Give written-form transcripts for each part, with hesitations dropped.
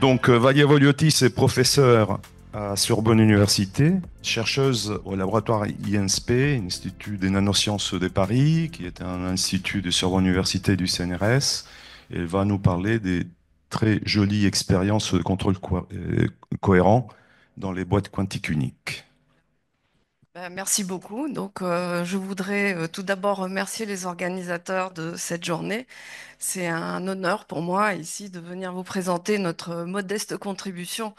Valia Voliotis est professeure à Sorbonne Université, chercheuse au laboratoire INSP, Institut des nanosciences de Paris, qui est un institut de Sorbonne Université du CNRS. Elle va nous parler des très jolies expériences de contrôle cohérent dans les boîtes quantiques uniques. Merci beaucoup. Je voudrais tout d'abord remercier les organisateurs de cette journée. C'est un honneur pour moi ici de venir vous présenter notre modeste contribution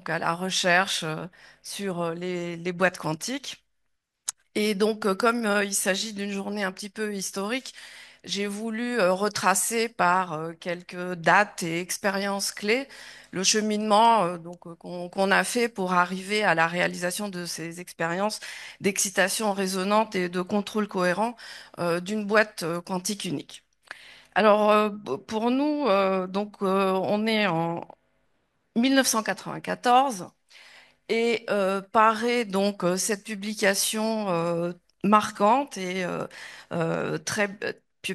à la recherche sur les boîtes quantiques. Comme il s'agit d'une journée un petit peu historique, j'ai voulu retracer par quelques dates et expériences clés le cheminement qu'on a fait pour arriver à la réalisation de ces expériences d'excitation résonante et de contrôle cohérent d'une boîte quantique unique. Pour nous, on est en 1994 et paraît cette publication marquante et très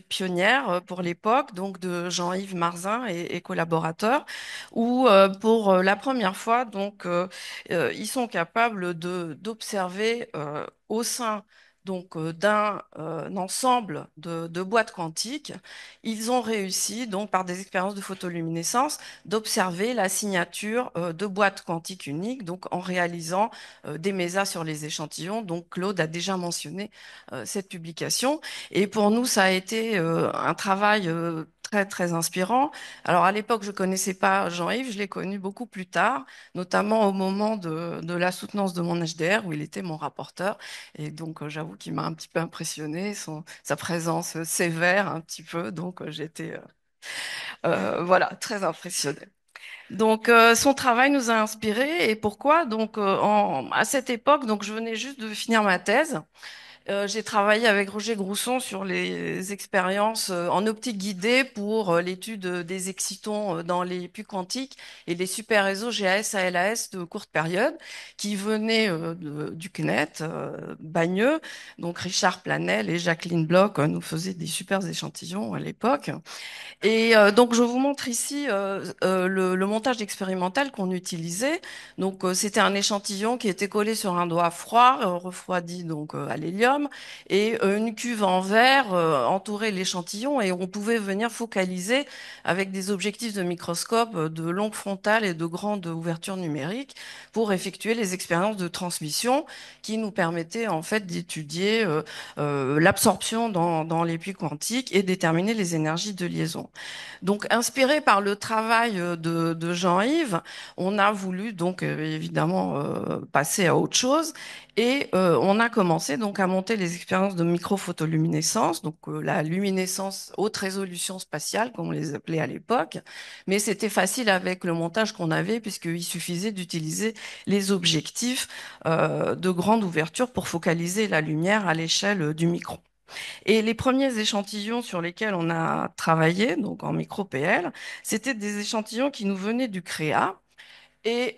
pionnière pour l'époque, donc de Jean-Yves Marzin et collaborateurs, où pour la première fois, ils sont capables de d'observer au sein d'un ensemble de boîtes quantiques, ils ont réussi donc par des expériences de photoluminescence d'observer la signature de boîtes quantiques uniques, donc en réalisant des mésas sur les échantillons. Donc Claude a déjà mentionné cette publication. Et pour nous, ça a été un travail très très inspirant. Alors à l'époque, je connaissais pas Jean-Yves, je l'ai connu beaucoup plus tard, notamment au moment de la soutenance de mon HDR où il était mon rapporteur. Et j'avoue qu'il m'a un petit peu impressionné, sa présence sévère un petit peu. J'étais voilà, très impressionnée. Son travail nous a inspirés. Et pourquoi? À cette époque, je venais juste de finir ma thèse. J'ai travaillé avec Roger Grousson sur les expériences en optique guidée pour l'étude des excitons dans les puits quantiques et les super réseaux GAS-ALAS de courte période qui venaient du CNET, Bagneux. Donc Richard Planel et Jacqueline Bloch nous faisaient des super échantillons à l'époque. Je vous montre ici le montage expérimental qu'on utilisait. C'était un échantillon qui était collé sur un doigt froid, refroidi à l'hélium, et une cuve en verre entourait l'échantillon et on pouvait venir focaliser avec des objectifs de microscope de longue frontale et de grande ouverture numérique pour effectuer les expériences de transmission qui nous permettaient en fait d'étudier l'absorption dans les puits quantiques et déterminer les énergies de liaison. Donc, inspiré par le travail de Jean-Yves, on a voulu évidemment passer à autre chose et on a commencé donc à monter les expériences de microphotoluminescence, la luminescence haute résolution spatiale, comme on les appelait à l'époque. Mais c'était facile avec le montage qu'on avait puisqu'il suffisait d'utiliser les objectifs de grande ouverture pour focaliser la lumière à l'échelle du micron. Et les premiers échantillons sur lesquels on a travaillé, donc en micro-PL, c'était des échantillons qui nous venaient du CREA. Et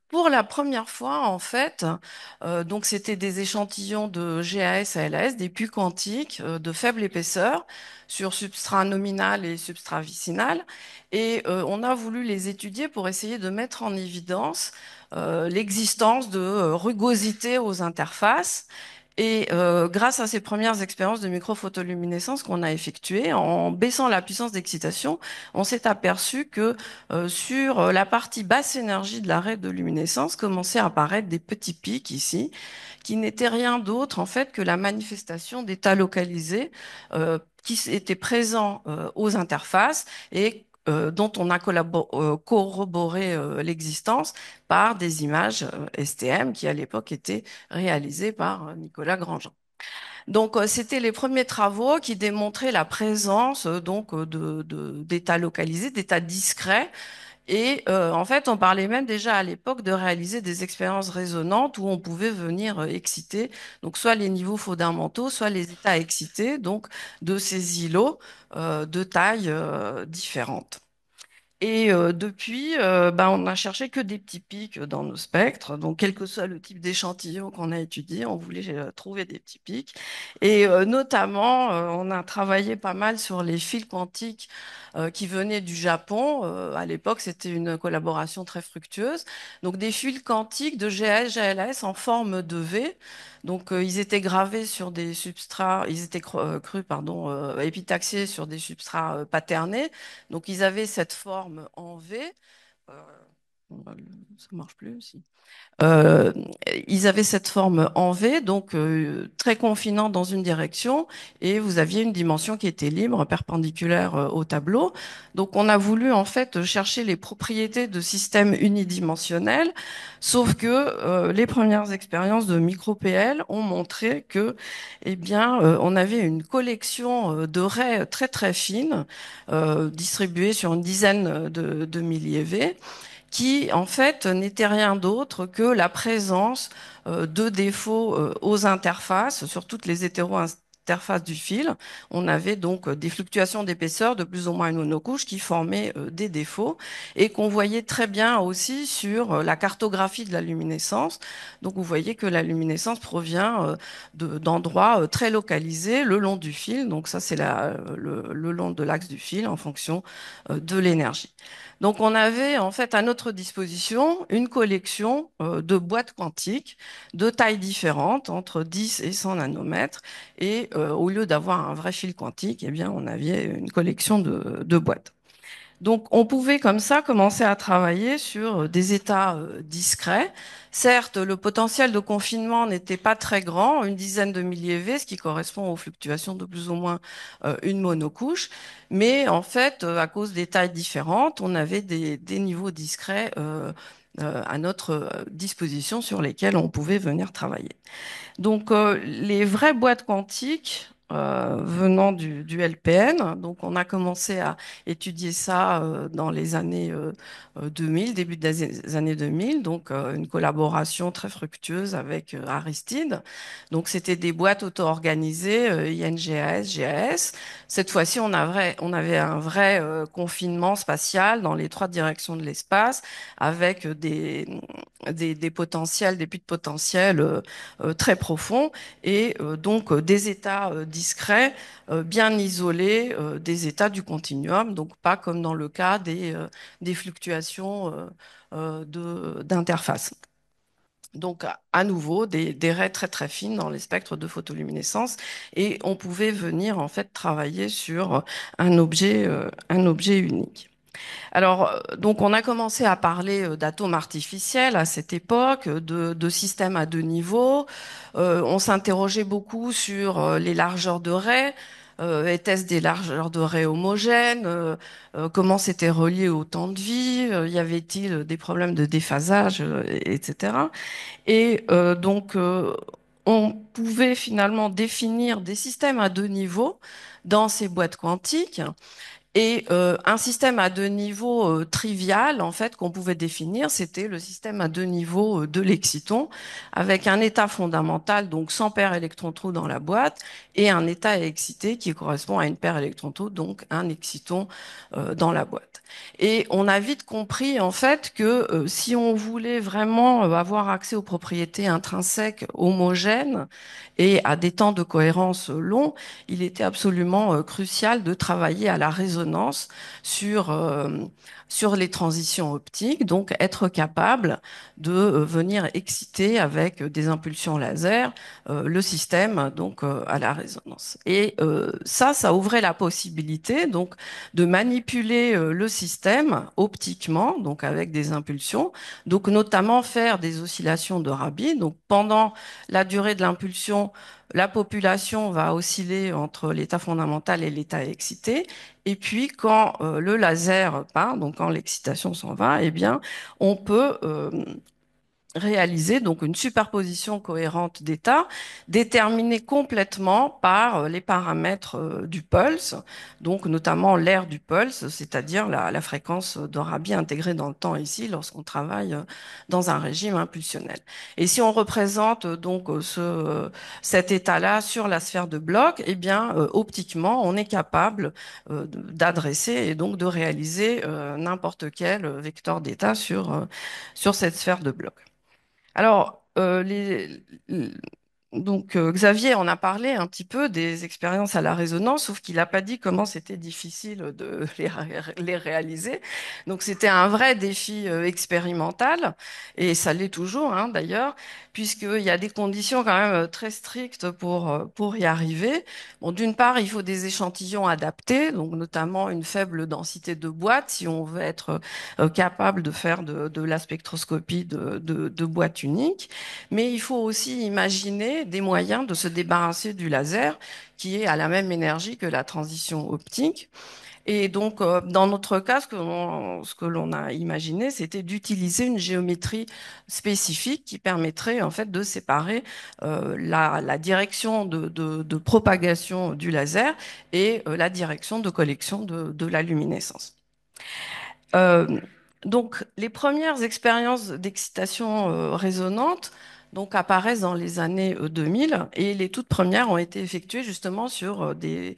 pour la première fois, en fait, c'était des échantillons de GAS à LAS, des puits quantiques de faible épaisseur sur substrat nominal et substrat vicinal. Et on a voulu les étudier pour essayer de mettre en évidence l'existence de rugosité aux interfaces et grâce à ces premières expériences de microphotoluminescence qu'on a effectuées, en baissant la puissance d'excitation, on s'est aperçu que sur la partie basse énergie de l'arrêt de luminescence commençaient à apparaître des petits pics ici, qui n'étaient rien d'autre en fait que la manifestation d'états localisés qui étaient présents aux interfaces et dont on a corroboré l'existence par des images STM qui à l'époque étaient réalisées par Nicolas Grandjean. C'était les premiers travaux qui démontraient la présence d'états localisés, d'états discrets. Et en fait, on parlait même déjà à l'époque de réaliser des expériences résonantes où on pouvait venir exciter donc soit les niveaux fondamentaux, soit les états excités donc de ces îlots de tailles différentes. Et depuis, ben, on n'a cherché que des petits pics dans nos spectres. Donc, quel que soit le type d'échantillon qu'on a étudié, on voulait trouver des petits pics. Et notamment, on a travaillé pas mal sur les fils quantiques qui venaient du Japon. À l'époque, c'était une collaboration très fructueuse. Donc, des fils quantiques de GS, GLS en forme de V. Donc, ils étaient gravés sur des substrats, ils étaient crus, pardon, épitaxiés sur des substrats paternés. Donc, ils avaient cette forme en V. Euh, ça marche plus, si. Euh, Ils avaient cette forme en V, donc très confinant dans une direction, et vous aviez une dimension qui était libre, perpendiculaire au tableau. Donc on a voulu en fait chercher les propriétés de systèmes unidimensionnels, sauf que les premières expériences de micro-PL ont montré que, eh bien, on avait une collection de raies très très fines, distribuées sur une dizaine de millievé qui en fait n'était rien d'autre que la présence de défauts aux interfaces, sur toutes les hétéro-interfaces du fil. On avait donc des fluctuations d'épaisseur de plus ou moins une monocouche qui formaient des défauts et qu'on voyait très bien aussi sur la cartographie de la luminescence. Donc vous voyez que la luminescence provient d'endroits très localisés le long du fil. Donc ça c'est le long de l'axe du fil en fonction de l'énergie. Donc, on avait en fait à notre disposition une collection de boîtes quantiques de tailles différentes, entre 10 et 100 nanomètres. Et au lieu d'avoir un vrai fil quantique, eh bien, on avait une collection de boîtes. Donc, on pouvait comme ça commencer à travailler sur des états discrets. Certes, le potentiel de confinement n'était pas très grand, une dizaine de millieV, ce qui correspond aux fluctuations de plus ou moins une monocouche. Mais en fait, à cause des tailles différentes, on avait des niveaux discrets à notre disposition sur lesquels on pouvait venir travailler. Donc, les vraies boîtes quantiques venant du LPN, donc on a commencé à étudier ça dans les années 2000, début des années 2000, donc une collaboration très fructueuse avec Aristide. Donc, c'était des boîtes auto-organisées, INGAS, GAS. Cette fois-ci, on avait un vrai confinement spatial dans les trois directions de l'espace avec des potentiels, des puits de potentiel très profonds et donc des états discrets, bien isolés des états du continuum, donc pas comme dans le cas des fluctuations d'interface. Donc, à nouveau, des raies très très fines dans les spectres de photoluminescence et on pouvait venir en fait travailler sur un objet unique. Alors, donc, on a commencé à parler d'atomes artificiels à cette époque, de systèmes à deux niveaux. On s'interrogeait beaucoup sur les largeurs de raies. Étaient-ce des largeurs de raies homogènes? Comment c'était relié au temps de vie? Y avait-il des problèmes de déphasage, etc. Et donc, on pouvait finalement définir des systèmes à deux niveaux dans ces boîtes quantiques et un système à deux niveaux trivial, en fait, qu'on pouvait définir, c'était le système à deux niveaux de l'exciton, avec un état fondamental, donc sans paire électron-trou dans la boîte, et un état excité qui correspond à une paire électron-trou, donc un exciton dans la boîte. Et on a vite compris, en fait, que si on voulait vraiment avoir accès aux propriétés intrinsèques homogènes et à des temps de cohérence longs, il était absolument crucial de travailler à la résonance sur, sur les transitions optiques, donc être capable de venir exciter avec des impulsions laser le système donc à la résonance. Et ça ouvrait la possibilité donc de manipuler le système optiquement, donc avec des impulsions, donc notamment faire des oscillations de Rabi. Donc pendant la durée de l'impulsion, la population va osciller entre l'état fondamental et l'état excité. Et puis, quand le laser part, donc quand l'excitation s'en va, eh bien, on peut réaliser donc une superposition cohérente d'états déterminée complètement par les paramètres du pulse, donc notamment l'aire du pulse, c'est-à-dire la fréquence de Rabi intégrée dans le temps ici lorsqu'on travaille dans un régime impulsionnel. Et si on représente donc cet état-là sur la sphère de bloc, eh bien optiquement on est capable d'adresser et donc de réaliser n'importe quel vecteur d'état sur cette sphère de bloc. Alors, donc Xavier en a parlé un petit peu des expériences à la résonance, sauf qu'il n'a pas dit comment c'était difficile de les réaliser. Donc c'était un vrai défi expérimental, et ça l'est toujours hein, d'ailleurs, puisqu'il y a des conditions quand même très strictes pour y arriver. Bon, d'une part, il faut des échantillons adaptés, donc notamment une faible densité de boîtes, si on veut être capable de faire de la spectroscopie de boîtes uniques. Mais il faut aussi imaginer des moyens de se débarrasser du laser qui est à la même énergie que la transition optique. Et donc, dans notre cas, ce que l'on a imaginé, c'était d'utiliser une géométrie spécifique qui permettrait en fait de séparer la direction de propagation du laser et la direction de collection de la luminescence. Euh, donc, les premières expériences d'excitation résonante donc, apparaissent dans les années 2000 et les toutes premières ont été effectuées justement sur des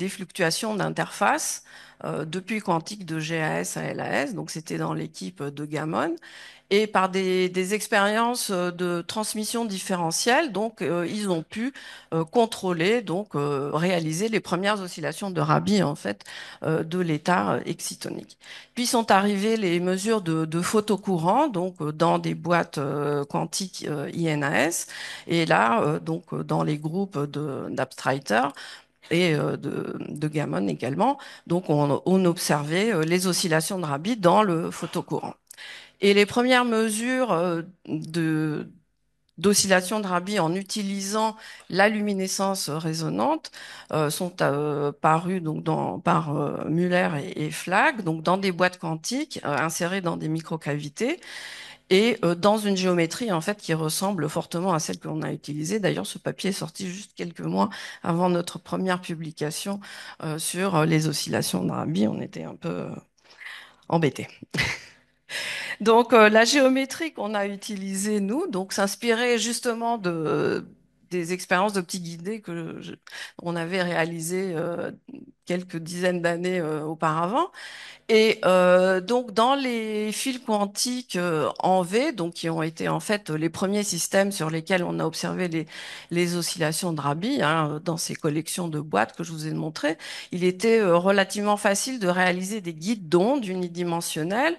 fluctuations d'interface depuis quantique de GAS à LAS. Donc, c'était dans l'équipe de Gammon et par des expériences de transmission différentielle. Donc, ils ont pu contrôler, donc réaliser les premières oscillations de Rabi en fait de l'état excitonique. Puis sont arrivées les mesures de photocourant, donc dans des boîtes quantiques INAS, et là, donc dans les groupes d'Abstreiter et de Gammon également. Donc, on observait les oscillations de Rabi dans le photocourant. Et les premières mesures d'oscillation de Rabi en utilisant la luminescence résonante sont parues donc par Muller et Flagg, donc dans des boîtes quantiques insérées dans des microcavités et dans une géométrie en fait qui ressemble fortement à celle que l'on a utilisée. D'ailleurs, ce papier est sorti juste quelques mois avant notre première publication sur les oscillations de Rabi. On était un peu embêtés. Donc, la géométrie qu'on a utilisée, nous, donc s'inspirait justement des expériences d'optique guidée on avait réalisées quelques dizaines d'années auparavant. Et donc dans les fils quantiques en V, donc qui ont été en fait les premiers systèmes sur lesquels on a observé les oscillations de Rabi, hein, dans ces collections de boîtes que je vous ai montrées, il était relativement facile de réaliser des guides d'ondes unidimensionnels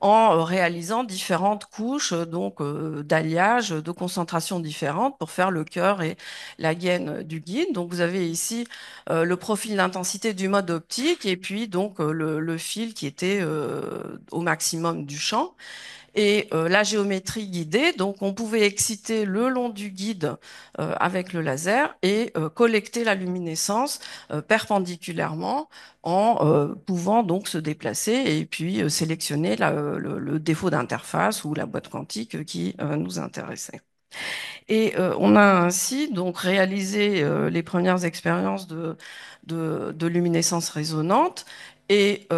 en réalisant différentes couches donc d'alliage, de concentrations différentes pour faire le cœur et la gaine du guide. Donc vous avez ici le profil d'intensité du mode optique et puis donc le fil qui était au maximum du champ et la géométrie guidée. Donc on pouvait exciter le long du guide avec le laser et collecter la luminescence perpendiculairement en pouvant donc se déplacer et puis sélectionner le défaut d'interface ou la boîte quantique qui nous intéressait. Et on a ainsi donc réalisé les premières expériences de luminescence résonante. Et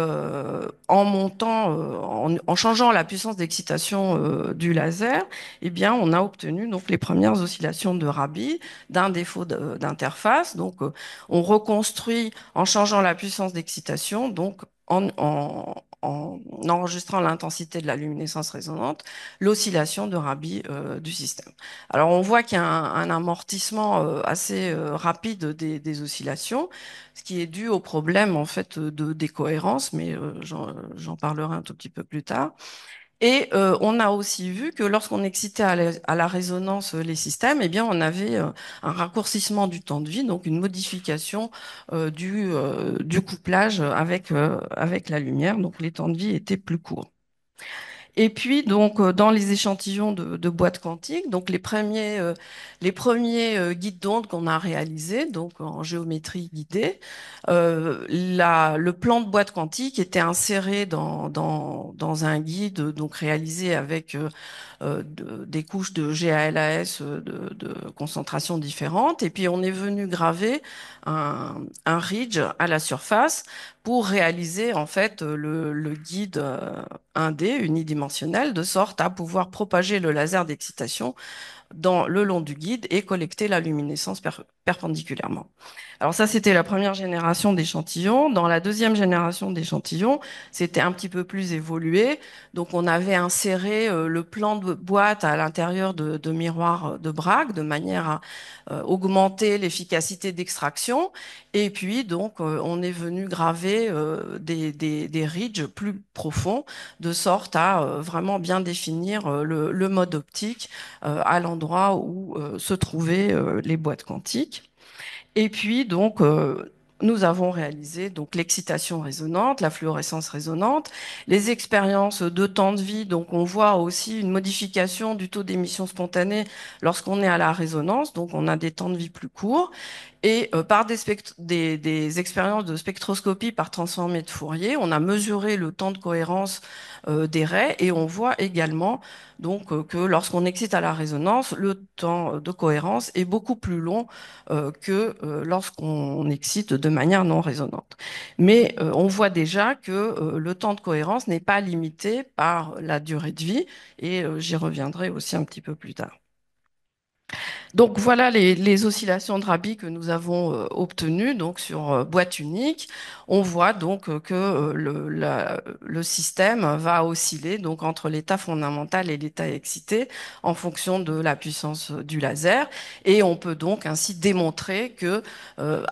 en montant, en changeant la puissance d'excitation du laser, eh bien, on a obtenu donc les premières oscillations de Rabi d'un défaut d'interface. Donc, on reconstruit en changeant la puissance d'excitation, donc en enregistrant l'intensité de la luminescence résonante, l'oscillation de Rabi du système. Alors on voit qu'il y a un amortissement assez rapide des oscillations, ce qui est dû au problème en fait de décohérence, mais j'en parlerai un tout petit peu plus tard. Et on a aussi vu que lorsqu'on excitait à la résonance les systèmes, eh bien on avait un raccourcissement du temps de vie, donc une modification du couplage avec la lumière, donc les temps de vie étaient plus courts. Et puis, donc, dans les échantillons de boîtes quantiques, donc les premiers guides d'onde qu'on a réalisés, donc en géométrie guidée, le plan de boîte quantique était inséré dans un guide, donc réalisé avec des couches de GALAS de concentrations différentes. Et puis, on est venu graver un ridge à la surface pour réaliser en fait le guide 1D unidimensionnel de sorte à pouvoir propager le laser d'excitation le long du guide et collecter la luminescence perpendiculairement. Alors ça, c'était la première génération d'échantillons. Dans la deuxième génération d'échantillons, c'était un petit peu plus évolué. Donc on avait inséré le plan de boîte à l'intérieur de miroirs de Bragg de manière à augmenter l'efficacité d'extraction. Et puis donc on est venu graver des ridges plus profonds de sorte à vraiment bien définir le mode optique à l'endroit où se trouvaient les boîtes quantiques. Et puis, donc, nous avons réalisé donc l'excitation résonante, la fluorescence résonante, les expériences de temps de vie. Donc, on voit aussi une modification du taux d'émission spontanée lorsqu'on est à la résonance. Donc, on a des temps de vie plus courts. Et par des expériences de spectroscopie par transformée de Fourier, on a mesuré le temps de cohérence des raies et on voit également donc que lorsqu'on excite à la résonance, le temps de cohérence est beaucoup plus long que lorsqu'on excite de manière non résonante. Mais on voit déjà que le temps de cohérence n'est pas limité par la durée de vie et j'y reviendrai aussi un petit peu plus tard. Donc voilà les oscillations de Rabi que nous avons obtenues donc sur boîte unique. On voit donc que le système va osciller donc entre l'état fondamental et l'état excité en fonction de la puissance du laser et on peut donc ainsi démontrer que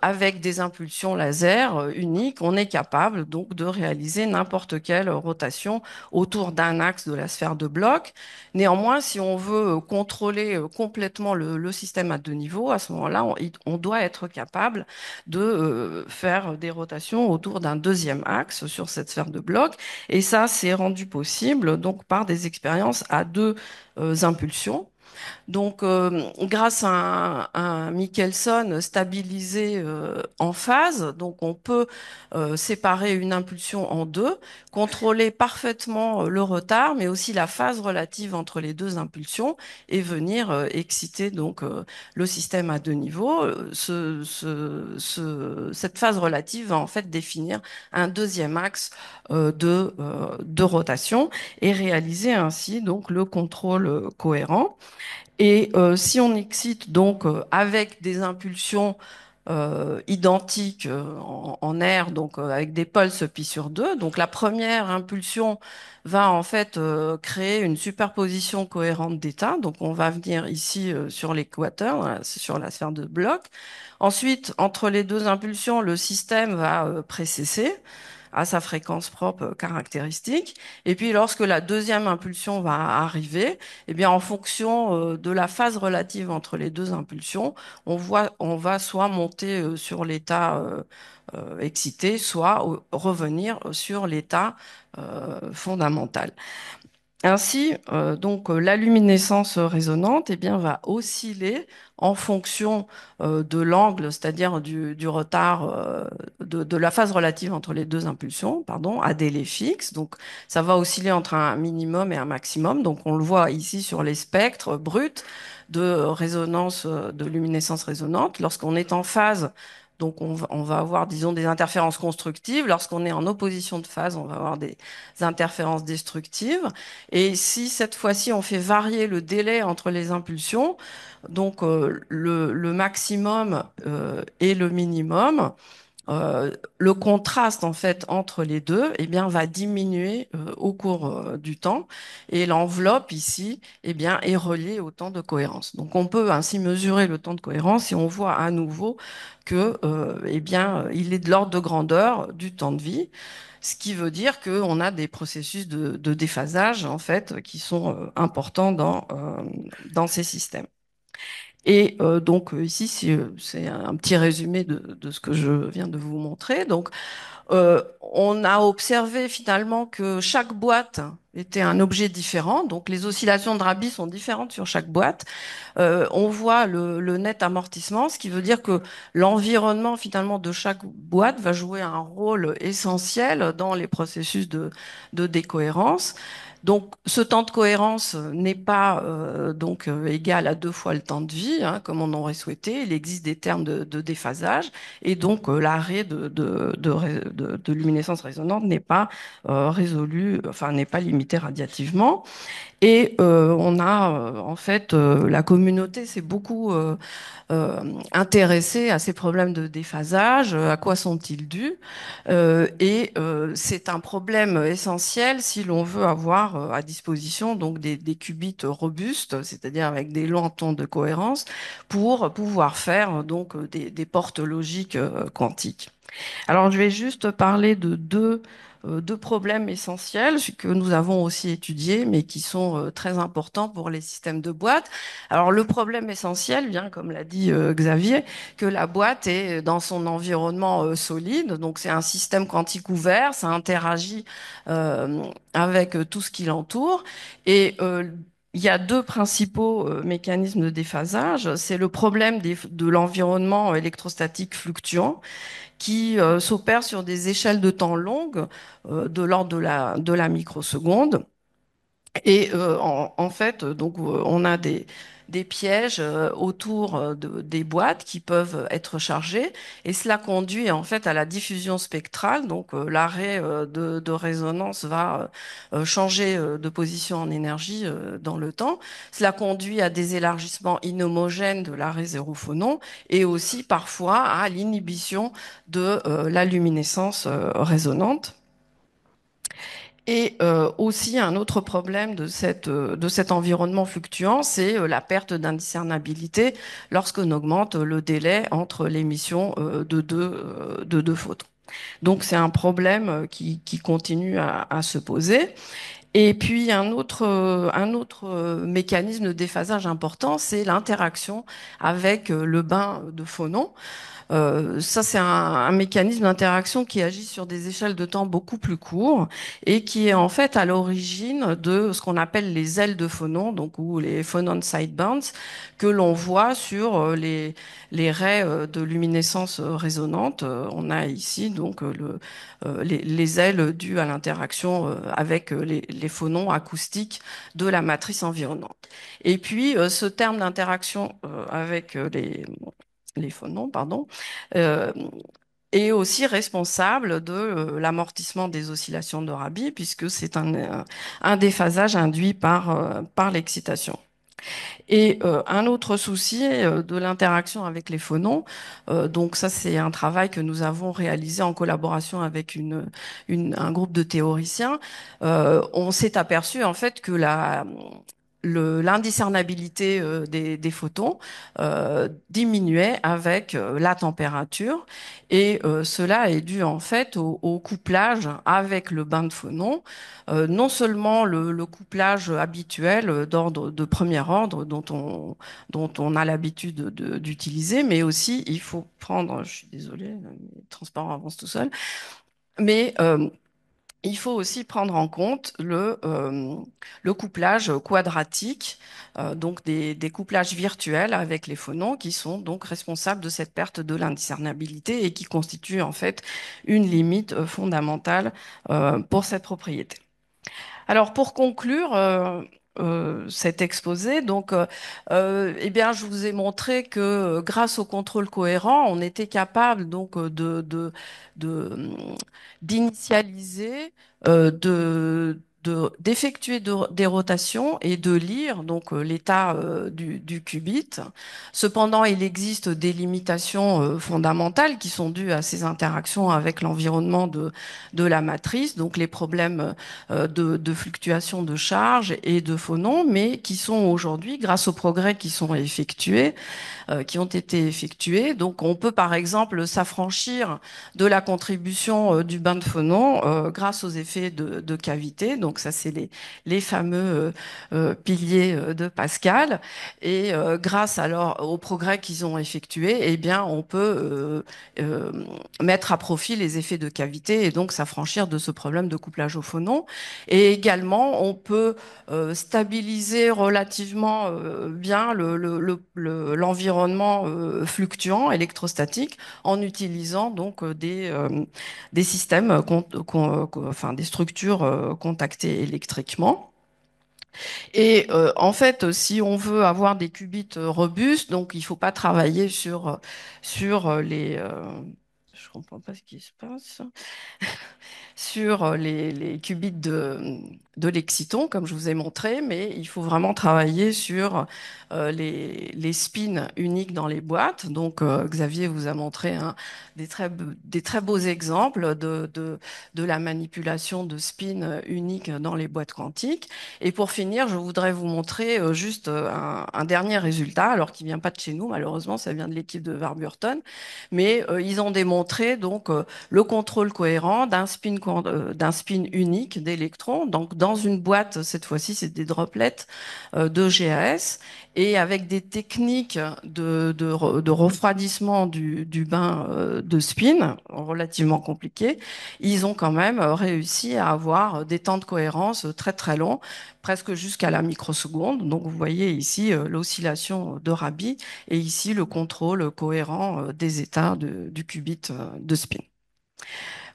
avec des impulsions laser uniques, on est capable donc de réaliser n'importe quelle rotation autour d'un axe de la sphère de Bloch. Néanmoins, si on veut contrôler complètement le système à deux niveaux, à ce moment-là, on doit être capable de faire des rotations autour d'un deuxième axe sur cette sphère de Bloch. Et ça, c'est rendu possible donc par des expériences à deux impulsions. Donc, grâce à un Michelson stabilisé en phase, donc on peut séparer une impulsion en deux, contrôler parfaitement le retard, mais aussi la phase relative entre les deux impulsions et venir exciter donc le système à deux niveaux. Cette phase relative va en fait définir un deuxième axe de rotation et réaliser ainsi donc le contrôle cohérent. Et si on excite donc avec des impulsions identiques en air, donc avec des pulses pi sur deux, donc la première impulsion va en fait créer une superposition cohérente d'états. Donc on va venir ici sur l'équateur, voilà, c'est sur la sphère de Bloch. Ensuite, entre les deux impulsions, le système va précesser à sa fréquence propre caractéristique. Et puis lorsque la deuxième impulsion va arriver, eh bien en fonction de la phase relative entre les deux impulsions, on va soit monter sur l'état excité, soit revenir sur l'état fondamental. Ainsi, donc la luminescence résonante eh bien, va osciller en fonction de l'angle, c'est-à-dire du retard de la phase relative entre les deux impulsions, pardon, à délai fixe. Donc ça va osciller entre un minimum et un maximum. Donc on le voit ici sur les spectres bruts de résonance, de luminescence résonante. Lorsqu'on est en phase, donc on va avoir, disons, des interférences constructives. Lorsqu'on est en opposition de phase, on va avoir des interférences destructives. Et si cette fois-ci on fait varier le délai entre les impulsions, donc le maximum et le minimum, le contraste en fait entre les deux, eh bien, va diminuer au cours du temps et l'enveloppe ici, eh bien, est reliée au temps de cohérence. Donc, on peut ainsi mesurer le temps de cohérence et on voit à nouveau que, eh bien, il est de l'ordre de grandeur du temps de vie, ce qui veut dire qu'on a des processus de déphasage en fait qui sont importants dans ces systèmes. Et donc ici, c'est un petit résumé de ce que je viens de vous montrer. Donc, on a observé finalement que chaque boîte était un objet différent. Donc les oscillations de Rabi sont différentes sur chaque boîte. On voit le net amortissement, ce qui veut dire que l'environnement finalement de chaque boîte va jouer un rôle essentiel dans les processus de décohérence. Donc, ce temps de cohérence n'est pas égal à 2 fois le temps de vie, hein, comme on aurait souhaité. Il existe des termes de déphasage, et donc l'arrêt de luminescence résonante n'est pas résolu, enfin n'est pas limité radiativement. Et on a en fait la communauté s'est beaucoup intéressée à ces problèmes de déphasage. À quoi sont-ils dus? C'est un problème essentiel si l'on veut avoir à disposition donc des qubits robustes, c'est-à-dire avec des longs temps de cohérence, pour pouvoir faire des portes logiques quantiques. Alors, je vais juste parler de deux problèmes essentiels que nous avons aussi étudiés, mais qui sont très importants pour les systèmes de boîte. Alors, le problème essentiel vient, comme l'a dit Xavier, que la boîte est dans son environnement solide. Donc, c'est un système quantique ouvert, ça interagit avec tout ce qui l'entoure. Et il y a deux principaux mécanismes de déphasage. C'est le problème de l'environnement électrostatique fluctuant qui s'opère sur des échelles de temps longues, de l'ordre de la microseconde. Et en fait, on a des pièges autour des boîtes qui peuvent être chargées, et cela conduit en fait à la diffusion spectrale. Donc l'arrêt de résonance va changer de position en énergie dans le temps. Cela conduit à des élargissements inhomogènes de l'arrêt zéro phonon, et aussi parfois à l'inhibition de la luminescence résonante. Et aussi un autre problème de cet environnement fluctuant, c'est la perte d'indiscernabilité lorsqu'on augmente le délai entre l'émission de deux photons. Donc c'est un problème qui continue à se poser. Et puis un autre mécanisme de déphasage important, c'est l'interaction avec le bain de phonons. Ça, c'est un mécanisme d'interaction qui agit sur des échelles de temps beaucoup plus courtes et qui est en fait à l'origine de ce qu'on appelle les ailes de phonon, donc ou les phonon sidebands, que l'on voit sur les raies de luminescence résonante. On a ici donc les ailes dues à l'interaction avec les phonons acoustiques de la matrice environnante. Et puis, ce terme d'interaction avec les phonons, pardon, euh, est aussi responsable de l'amortissement des oscillations de Rabi, puisque c'est un déphasage induit par l'excitation. Et un autre souci de l'interaction avec les phonons, donc ça c'est un travail que nous avons réalisé en collaboration avec un groupe de théoriciens. On s'est aperçu en fait que l'indiscernabilité des photons diminuait avec la température, et cela est dû en fait au couplage avec le bain de phonons, non seulement le couplage habituel d'ordre de premier ordre dont on a l'habitude d'utiliser, mais aussi il faut prendre, je suis désolée, le transparent avance tout seul, mais il faut aussi prendre en compte le couplage quadratique, donc des couplages virtuels avec les phonons qui sont donc responsables de cette perte de l'indiscernabilité et qui constituent en fait une limite fondamentale pour cette propriété. Alors pour conclure cet exposé, eh bien, je vous ai montré que grâce au contrôle cohérent, on était capable donc d'initialiser, d'effectuer des rotations et de lire donc l'état du qubit. Cependant, il existe des limitations fondamentales qui sont dues à ces interactions avec l'environnement de la matrice, donc les problèmes de fluctuation de charge et de phonons, mais qui sont aujourd'hui, grâce aux progrès qui ont été effectués. Donc, on peut par exemple s'affranchir de la contribution du bain de phonons grâce aux effets de cavité. Donc, Donc ça, c'est les fameux piliers de Pascal. Et grâce alors aux progrès qu'ils ont effectués, eh bien, on peut mettre à profit les effets de cavité et donc s'affranchir de ce problème de couplage au phonon. Et également, on peut stabiliser relativement bien l'environnement fluctuant électrostatique en utilisant donc des systèmes, enfin des structures contactées électriquement. Et en fait, si on veut avoir des qubits robustes, donc il faut pas travailler sur je comprends pas ce qui se passe sur les qubits de l'exciton, comme je vous ai montré, mais il faut vraiment travailler sur les spins uniques dans les boîtes. Donc, Xavier vous a montré des très beaux exemples de la manipulation de spins uniques dans les boîtes quantiques. Et pour finir, je voudrais vous montrer juste un dernier résultat, alors qui vient pas de chez nous, malheureusement, ça vient de l'équipe de Warburton, mais ils ont démontré donc le contrôle cohérent d'un spin unique d'électrons. Donc, dans une boîte, cette fois-ci, c'est des droplets de GAS et avec des techniques de refroidissement du bain de spin relativement compliquées, ils ont quand même réussi à avoir des temps de cohérence très très longs, presque jusqu'à la microseconde. Donc, vous voyez ici l'oscillation de Rabi et ici le contrôle cohérent des états du qubit de spin.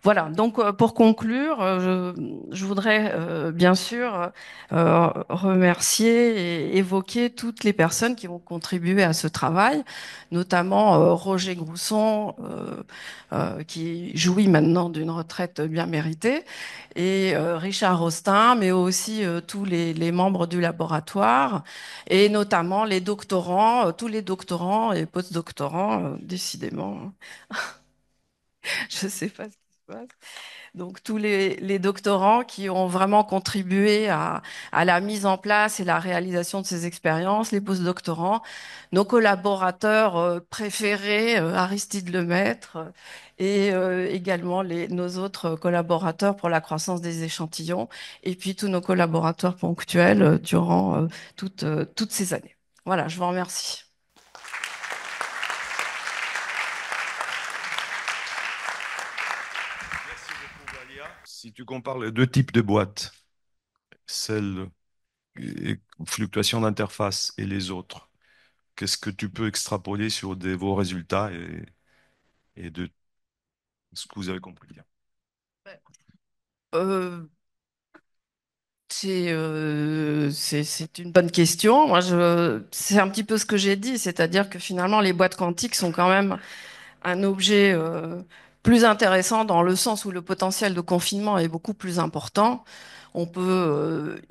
Voilà, donc pour conclure, je voudrais bien sûr remercier et évoquer toutes les personnes qui ont contribué à ce travail, notamment Roger Grousson, qui jouit maintenant d'une retraite bien méritée, et Richard Rostin, mais aussi tous les membres du laboratoire, et notamment les doctorants, tous les doctorants et postdoctorants, décidément, je ne sais pas ce qui se passe. Donc tous les doctorants qui ont vraiment contribué à la mise en place et la réalisation de ces expériences, les postdoctorants, nos collaborateurs préférés, Aristide Lemaître, et également nos autres collaborateurs pour la croissance des échantillons, et puis tous nos collaborateurs ponctuels durant toutes ces années. Voilà, je vous remercie. Merci beaucoup, Valia. Si tu compares les deux types de boîtes, celle fluctuation d'interface et les autres, qu'est-ce que tu peux extrapoler sur vos résultats et de ce que vous avez compris? Euh, c'est une bonne question. C'est un petit peu ce que j'ai dit, c'est-à-dire que finalement, les boîtes quantiques sont quand même un objet plus intéressant dans le sens où le potentiel de confinement est beaucoup plus important. On peut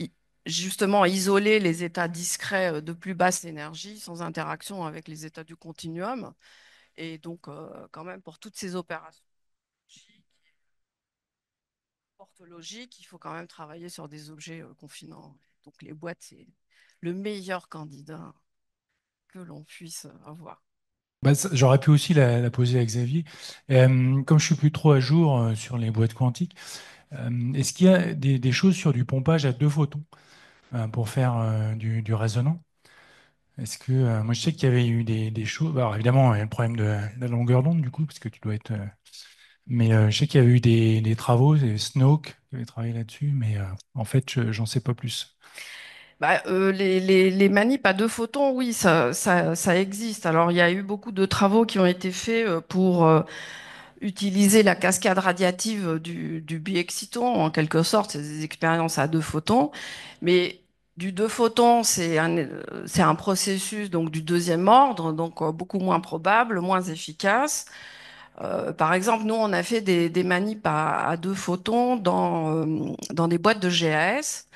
justement isoler les états discrets de plus basse énergie sans interaction avec les états du continuum. Et donc, quand même, pour toutes ces opérations logique, il faut quand même travailler sur des objets confinants. Donc les boîtes, c'est le meilleur candidat que l'on puisse avoir. Bah, j'aurais pu aussi la poser à Xavier. Comme je suis plus trop à jour sur les boîtes quantiques, est-ce qu'il y a des choses sur du pompage à deux photons pour faire du résonant? Est-ce que moi je sais qu'il y avait eu des choses. Alors évidemment, il y a le problème de la longueur d'onde du coup, parce que tu dois être. Mais je sais qu'il y a eu des travaux, c'est Snoke qui avait travaillé là-dessus, mais en fait, j'en sais pas plus. Bah, les manips à deux photons, oui, ça existe. Alors, il y a eu beaucoup de travaux qui ont été faits pour utiliser la cascade radiative du biexciton, en quelque sorte, c'est des expériences à deux photons. Mais du deux photons, c'est un processus donc du deuxième ordre, donc beaucoup moins probable, moins efficace. Par exemple, nous, on a fait des manips à deux photons dans des boîtes de GAS.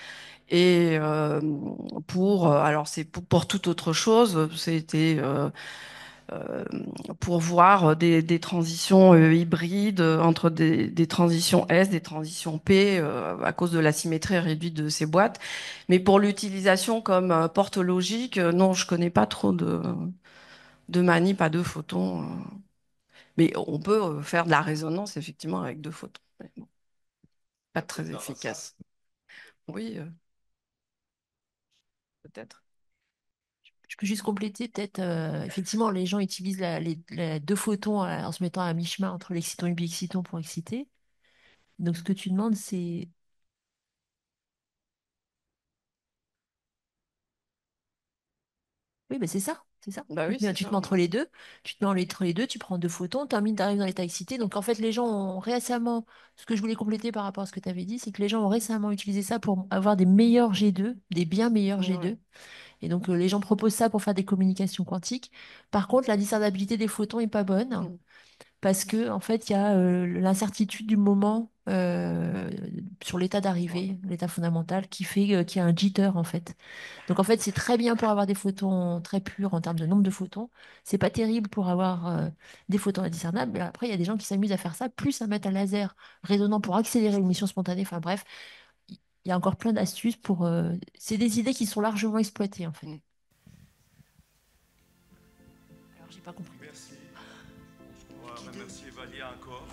Et alors c'est pour toute autre chose, c'était euh, pour voir des transitions hybrides entre des transitions S, des transitions P, à cause de la symétrie réduite de ces boîtes. Mais pour l'utilisation comme porte logique, non, je connais pas trop de manip à deux photons. Mais on peut faire de la résonance effectivement avec deux photons. Mais bon, pas très efficace. Oui, peut-être. Je peux juste compléter, peut-être, effectivement, les gens utilisent les deux photons en se mettant à mi-chemin entre l'exciton et le biexciton pour exciter. Donc, ce que tu demandes, c'est... Oui, ben c'est ça, c'est ça. Bah oui, c'est Tu te ça. mets entre les deux, entre les deux, tu prends deux photons, t'arrives dans l'état excité. Donc, en fait, les gens ont récemment... Ce que je voulais compléter par rapport à ce que tu avais dit, c'est que les gens ont récemment utilisé ça pour avoir des meilleurs G2, des bien meilleurs Ouais. G2. Et donc, les gens proposent ça pour faire des communications quantiques. Par contre, la discernabilité des photons est pas bonne Mm. parce que en fait, il y a l'incertitude du moment sur l'état Voilà. d'arrivée, l'état fondamental, qui fait qu'il y a un jitter en fait. Donc en fait, c'est très bien pour avoir des photons très purs en termes de nombre de photons. C'est pas terrible pour avoir des photons indiscernables. Mais après, il y a des gens qui s'amusent à faire ça, plus à mettre un laser résonnant pour accélérer l'émission spontanée. Enfin bref, il y a encore plein d'astuces pour. C'est des idées qui sont largement exploitées en fait. Mm. Alors j'ai pas compris. Merci. On va remercier Valia encore.